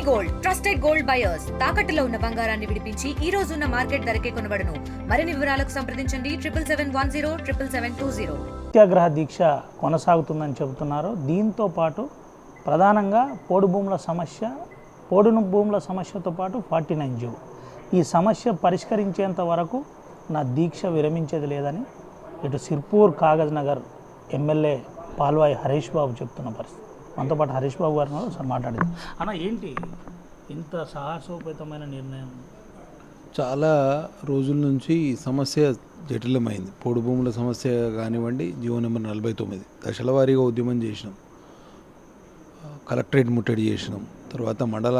Gold trusted gold buyers తాకట్టులో ఉన్న బంగారాన్ని విడిపించి ఈ రోజు ఉన్న మార్కెట్ ధరకే కొనబడును. మరిన్ని వివరాలకు సంప్రదించండి 7771077720. సత్యాగ్రహ దీక్ష కొనసాగుతుందని చెబుతున్నారు. దీంతో పాటు ప్రధానంగా పోడు భూముల సమస్యతో పాటు 49 జీవో ఈ సమస్య పరిష్కరించేంత వరకు నా దీక్ష విరమించేది లేదని ఇటు సిర్పూర్ కాగజ్ నగర్ ఎమ్మెల్యే పాల్వాయి హరీష్ బాబు చెప్తున్న పరిస్థితి. మనతో పాటు హరీష్ బాబు గారిని ఒకసారి మాట్లాడేది. అన్న, ఏంటి ఇంత సాహసోపేతమైన నిర్ణయం? చాలా రోజుల నుంచి ఈ సమస్య జటిలమైంది. పోడు భూముల సమస్య కానివ్వండి, జీవో నెంబర్ 49 దశల వారీగా ఉద్యమం చేసినాం, కలెక్టరేట్ ముట్టడి చేసినాం, తర్వాత మండల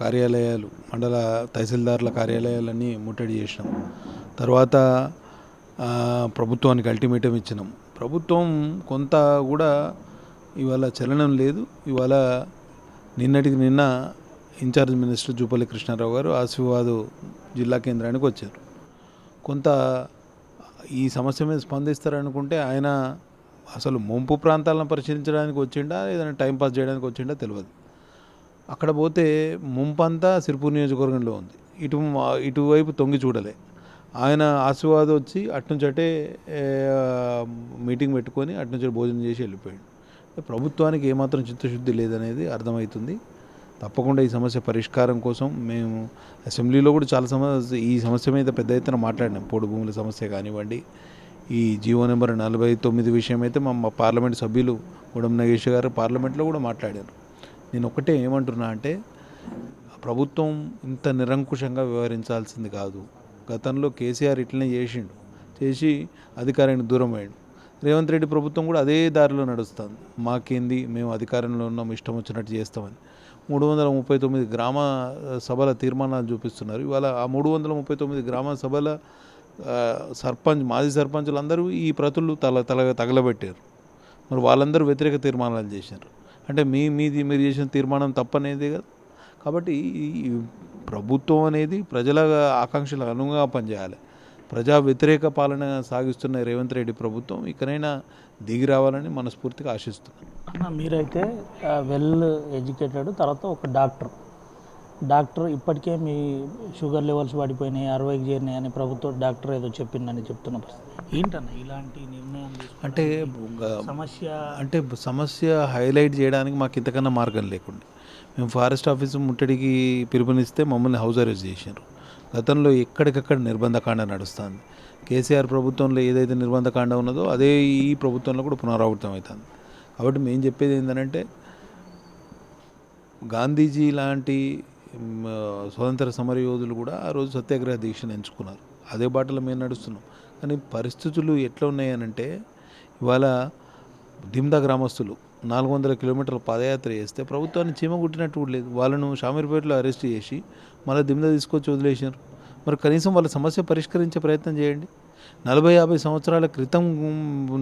కార్యాలయాలు, మండల తహసీల్దార్ల కార్యాలయాలన్నీ ముట్టడి చేసినాం, తర్వాత ప్రభుత్వానికి అల్టిమేటం ఇచ్చినాం. ప్రభుత్వం కొంత కూడా ఇవాళ చలనం లేదు. ఇవాళ నిన్నటికి నిన్న ఇన్ఛార్జ్ మినిస్టర్ జూపల్లి కృష్ణారావు గారు ఆసిఫాబాద్ జిల్లా కేంద్రానికి వచ్చారు. కొంత ఈ సమస్య మీద స్పందిస్తారనుకుంటే ఆయన అసలు ముంపు ప్రాంతాలను పరిశీలించడానికి వచ్చిండా ఏదైనా టైంపాస్ చేయడానికి వచ్చిండా తెలియదు. అక్కడ పోతే ముంపు అంతా సిర్పూర్ నియోజకవర్గంలో ఉంది. ఇటువైపు తొంగి చూడలే. ఆయన ఆసిఫాబాద్ వచ్చి అట్నుంచటే మీటింగ్ పెట్టుకొని అట్నుంచి భోజనం చేసి వెళ్ళిపోయాడు. ప్రభుత్వానికి ఏమాత్రం చిత్తశుద్ధి లేదనేది అర్థమవుతుంది. తప్పకుండా ఈ సమస్య పరిష్కారం కోసం మేము అసెంబ్లీలో కూడా చాలా ఈ సమస్య మీద పెద్ద ఎత్తున మాట్లాడినాం. పోడు భూముల సమస్య కానివ్వండి, ఈ జీవో నెంబర్ 49 విషయం అయితే మా పార్లమెంట్ సభ్యులు గుడం నగేష్ గారు పార్లమెంట్లో కూడా మాట్లాడారు. నేను ఒకటే ఏమంటున్నా అంటే, ప్రభుత్వం ఇంత నిరంకుశంగా వ్యవహరించాల్సింది కాదు. గతంలో కేసీఆర్ ఇట్లనే చేసి అధికారానికి దూరం అయ్యాడు. రేవంత్ రెడ్డి ప్రభుత్వం కూడా అదే దారిలో నడుస్తుంది. మాకేంది, మేము అధికారంలో ఉన్నాం, ఇష్టం వచ్చినట్టు చేస్తామని 339 గ్రామ సభల తీర్మానాలు చూపిస్తున్నారు. ఇవాళ ఆ 339 గ్రామ సభల మాజీ సర్పంచులు అందరూ ఈ ప్రతులు తగలబెట్టారు. మరి వాళ్ళందరూ వ్యతిరేక తీర్మానాలు చేశారు. అంటే మీరు చేసిన తీర్మానం తప్పనేది కదా. కాబట్టి ఈ ప్రభుత్వం అనేది ప్రజల ఆకాంక్షలకు అనుగుణంగా పనిచేయాలి. ప్రజా వ్యతిరేక పాలన సాగిస్తున్న రేవంత్ రెడ్డి ప్రభుత్వం ఇకనైనా దిగి రావాలని మనస్ఫూర్తిగా ఆశిస్తున్నాను. అన్న, మీరైతే వెల్ ఎడ్యుకేటెడ్, తర్వాత ఒక డాక్టర్ ఇప్పటికే మీ షుగర్ లెవెల్స్ పడిపోయినాయి, 60కి చేరినాయి అని డాక్టర్ ఏదో చెప్పిందని చెప్తున్న పరిస్థితి ఏంటన్న ఇలాంటి నిర్ణయం? సమస్య హైలైట్ చేయడానికి మాకు ఇంతకన్నా మార్గం లేకుండా మేము ఫారెస్ట్ ఆఫీసు ముట్టడికి పిలుపునిస్తే మమ్మల్ని హౌస్ అరెస్ట్ చేశారు. గతంలో ఎక్కడికక్కడ నిర్బంధకాండ నడుస్తుంది. కేసీఆర్ ప్రభుత్వంలో ఏదైతే నిర్బంధకాండ ఉన్నదో అదే ఈ ప్రభుత్వంలో కూడా పునరావృతం అవుతుంది. కాబట్టి మేము చెప్పేది ఏంటంటే, గాంధీజీ లాంటి స్వతంత్ర సమరయోధులు కూడా ఆ రోజు సత్యాగ్రహ దీక్షను ఎంచుకున్నారు. అదే బాటలో మేము నడుస్తున్నాం. కానీ పరిస్థితులు ఎట్లా ఉన్నాయనంటే, ఇవాళ దిమ్దా గ్రామస్తులు 400 కిలోమీటర్ల పాదయాత్ర చేస్తే ప్రభుత్వాన్ని చీమ కుట్టినట్టు కూడా లేదు. వాళ్ళను షామీర్పేటలో అరెస్ట్ చేసి మళ్ళీ దిమ్దా తీసుకొచ్చి వదిలేశారు. మరి కనీసం వాళ్ళ సమస్య పరిష్కరించే ప్రయత్నం చేయండి. 40-50 సంవత్సరాల క్రితం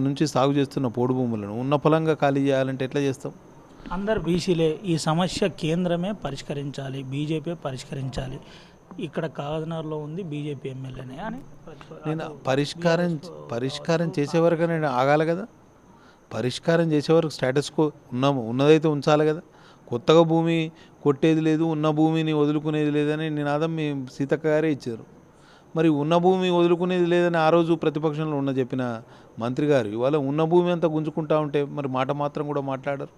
నుంచి సాగు చేస్తున్న పోడు భూములను ఉన్న ఫలంగా ఖాళీ చేయాలంటే ఎట్లా చేస్తాం? అందరు బీసీలే, ఈ సమస్య కేంద్రమే పరిష్కరించాలి, బీజేపీ పరిష్కరించాలి, ఇక్కడ కాగజ్నగర్లో ఉంది బీజేపీ ఎమ్మెల్యేనే అని నేను పరిష్కారం చేసే వరకు నేను ఆగాలి కదా. పరిష్కారం చేసే వరకు స్టేటస్ కో ఉన్నదైతే ఉంచాలి కదా. కొత్తగా భూమి కొట్టేది లేదు, ఉన్న భూమిని వదులుకునేది లేదని నినాదం మీ సీతక్క గారే ఇచ్చారు. మరి ఉన్న భూమి వదులుకునేది లేదని ఆ రోజు ప్రతిపక్షంలో చెప్పిన మంత్రి గారు ఇవాళ ఉన్న భూమి అంతా గుంజుకుంటా ఉంటే మరి మాట మాత్రం కూడా మాట్లాడరు.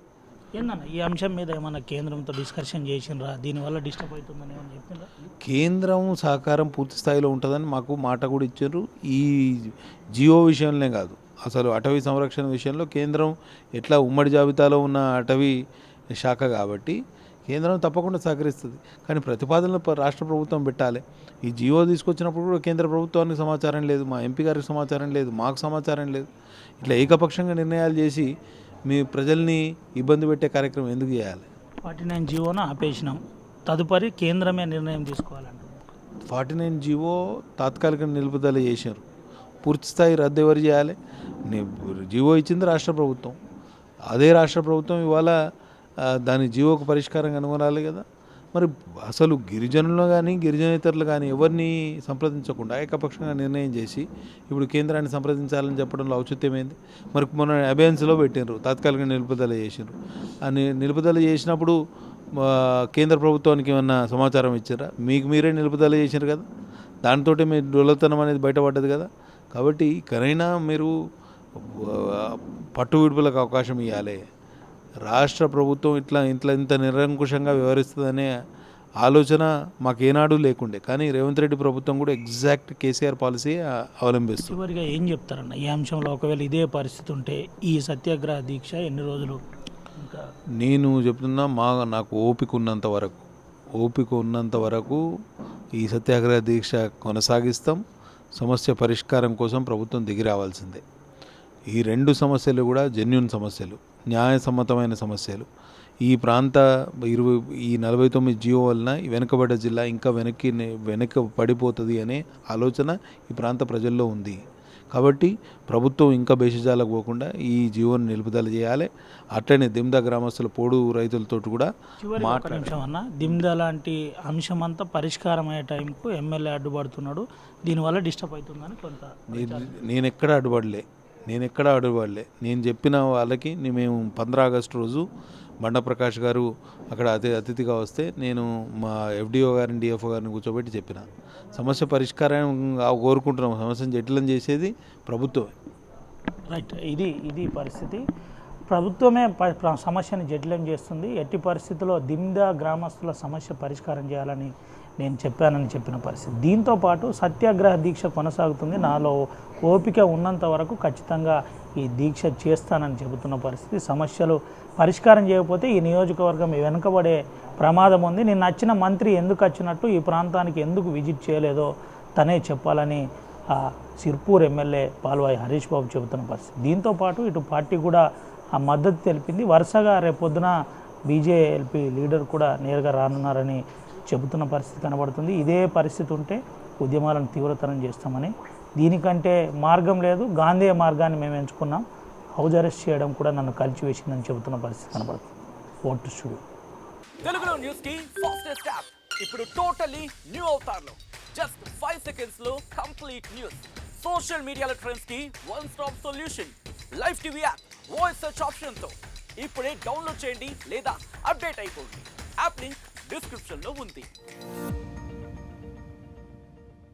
ఏందన్న ఈ అంశం మీద ఏమన్నా కేంద్రంతో డిస్కషన్ చేసినరా? దీనివల్ల డిస్టర్బ్ అవుతుందని ఏమన్నా చెప్పిందా? కేంద్రం సహకారం పూర్తి స్థాయిలో ఉంటుందని మాకు మాట కూడా ఇచ్చారు. ఈ జియో విషయంలో కాదు, అసలు అటవీ సంరక్షణ విషయంలో కేంద్రం ఎట్లా ఉమ్మడి జాబితాలో ఉన్న అటవీ శాఖ కాబట్టి కేంద్రం తప్పకుండా సహకరిస్తుంది. కానీ ప్రతిపాదనలు రాష్ట్ర ప్రభుత్వం పెట్టాలి. ఈ జియో తీసుకొచ్చినప్పుడు కూడా కేంద్ర ప్రభుత్వానికి సమాచారం లేదు, మా ఎంపీ గారికి సమాచారం లేదు, మాకు సమాచారం లేదు. ఇట్లా ఏకపక్షంగా నిర్ణయాలు చేసి మీ ప్రజల్ని ఇబ్బంది పెట్టే కార్యక్రమం ఎందుకు చేయాలి? 49 జీవోను ఆపేసినాం, తదుపరి కేంద్రమే నిర్ణయం తీసుకోవాలంట. 49 జీవో తాత్కాలిక నిలుపుదల చేశారు. పూర్తి స్థాయి రద్దు ఎవరు చేయాలి? జీవో ఇచ్చింది రాష్ట్ర ప్రభుత్వం. అదే రాష్ట్ర ప్రభుత్వం ఇవాళ దాని జీవోకు పరిష్కారం కనుగొనాలి కదా. మరి అసలు గిరిజనులు కానీ గిరిజనేతరులు కానీ ఎవరిని సంప్రదించకుండా ఏకపక్షంగా నిర్ణయం చేసి ఇప్పుడు కేంద్రాన్ని సంప్రదించాలని చెప్పడంలో ఔచిత్యమైంది. మరి మన అబేయన్స్లో పెట్టినారు, తాత్కాలిక నిలుపుదల చేసినారు. నిలుపుదల చేసినప్పుడు కేంద్ర ప్రభుత్వానికి ఏమన్నా సమాచారం ఇచ్చారా? మీకు మీరే నిలుపుదల చేశారు కదా, దాంతో మీ డొల్లతనం అనేది బయటపడ్డది కదా. కాబట్టి ఇకనైనా మీరు పట్టు విడుపులకు అవకాశం ఇవ్వాలి. రాష్ట్ర ప్రభుత్వం ఇంత నిరంకుశంగా వ్యవహరిస్తుందనే ఆలోచన మాకేనాడు లేకుండే, కానీ రేవంత్ రెడ్డి ప్రభుత్వం కూడా ఎగ్జాక్ట్ కేసీఆర్ పాలసీ అవలంబిస్తుంది. చివరిగా ఏం చెప్తారన్న ఈ అంశంలో? ఒకవేళ ఇదే పరిస్థితి ఉంటే ఈ సత్యాగ్రహ దీక్ష ఎన్ని రోజులు ఇంకా? నేను చెప్తున్నా, నాకు ఓపిక ఉన్నంత వరకు ఈ సత్యాగ్రహ దీక్ష కొనసాగిస్తాం. సమస్య పరిష్కారం కోసం ప్రభుత్వం దిగి రావాల్సిందే. ఈ రెండు సమస్యలు కూడా జెన్యూన్ సమస్యలు, న్యాయసమ్మతమైన సమస్యలు. ఈ ప్రాంత 49 జియో వలన వెనుకబడ్డ జిల్లా ఇంకా వెనక్కి పడిపోతుంది అనే ఆలోచన ఈ ప్రాంత ప్రజల్లో ఉంది. కాబట్టి ప్రభుత్వం ఇంకా బేషజాలకు పోకుండా ఈ జియోని నిలుపుదల చేయాలి. అట్లనే దిమ్దా గ్రామస్తుల పోడు రైతులతో కూడా అన్న, దిమ్దా లాంటి అంశం అంతా పరిష్కారం అయ్యే టైంకు ఎమ్మెల్యే అడ్డుపడుతున్నాడు, దీనివల్ల డిస్టర్బ్ అవుతుందని కొంత. నేను ఎక్కడ అడ్డుపడలే. నేను చెప్పిన వాళ్ళకి మేము 15 ఆగస్టు రోజు బండ ప్రకాష్ గారు అక్కడ అతిథిగా వస్తే నేను మా FDO గారిని DFO గారిని కూర్చోబెట్టి చెప్పిన, సమస్య పరిష్కారం కోరుకుంటున్నాం, సమస్యను జటిలం చేసేది ప్రభుత్వమే. రైట్, ఇది పరిస్థితి. ప్రభుత్వమే సమస్యను జటిలం చేస్తుంది. ఎట్టి పరిస్థితుల్లో దిమ్దా గ్రామస్తుల సమస్య పరిష్కారం చేయాలని నేను చెప్పిన పరిస్థితి. దీంతోపాటు సత్యాగ్రహ దీక్ష కొనసాగుతుంది. నాలో ఓపిక ఉన్నంత వరకు ఖచ్చితంగా ఈ దీక్ష చేస్తానని చెబుతున్న పరిస్థితి. సమస్యలు పరిష్కారం చేయకపోతే ఈ నియోజకవర్గం వెనుకబడే ప్రమాదం ఉంది. నేను నచ్చిన మంత్రి ఎందుకు వచ్చినట్టు, ఈ ప్రాంతానికి ఎందుకు విజిట్ చేయలేదో తనే చెప్పాలని సిర్పూర్ ఎమ్మెల్యే పాల్వాయి హరీష్ బాబు చెబుతున్న పరిస్థితి. దీంతోపాటు ఇటు పార్టీ కూడా ఆ మద్దతు తెలిపింది. వరుసగా రేపొద్దున బీజేపీ లీడర్ కూడా నేరుగా రానున్నారని చెబుతున్న పరిస్థితి కనబడుతుంది. ఇదే పరిస్థితి ఉంటే ఉద్యమాలను తీవ్రతరం చేస్తామని, దీనికంటే మార్గం లేదు, గాంధీ మార్గాన్ని మేము ఎంచుకున్నాం, హౌస్ అరెస్ట్ చేయడం కూడా నన్ను కలిచివేసిందని చెబుతున్న పరిస్థితి కనబడుతుంది. ఓటు స్టూడియో తెలుగులో న్యూస్ కి ఫాస్టెస్ట్ యాప్ ఇప్పుడు టోటల్లీ న్యూ అవతార్లో జస్ట్ 5 సెకండ్స్ లో కంప్లీట్ న్యూస్, సోషల్ మీడియాలో ట్రెండ్స్ కి one stop solution, live TV app, voice search option తో ఇప్పుడే డౌన్లోడ్ చేయండి లేదా అప్డేట్ అయిపోండి. యాప్ లింక్ డిస్క్రిప్షన్ లో ఉంది.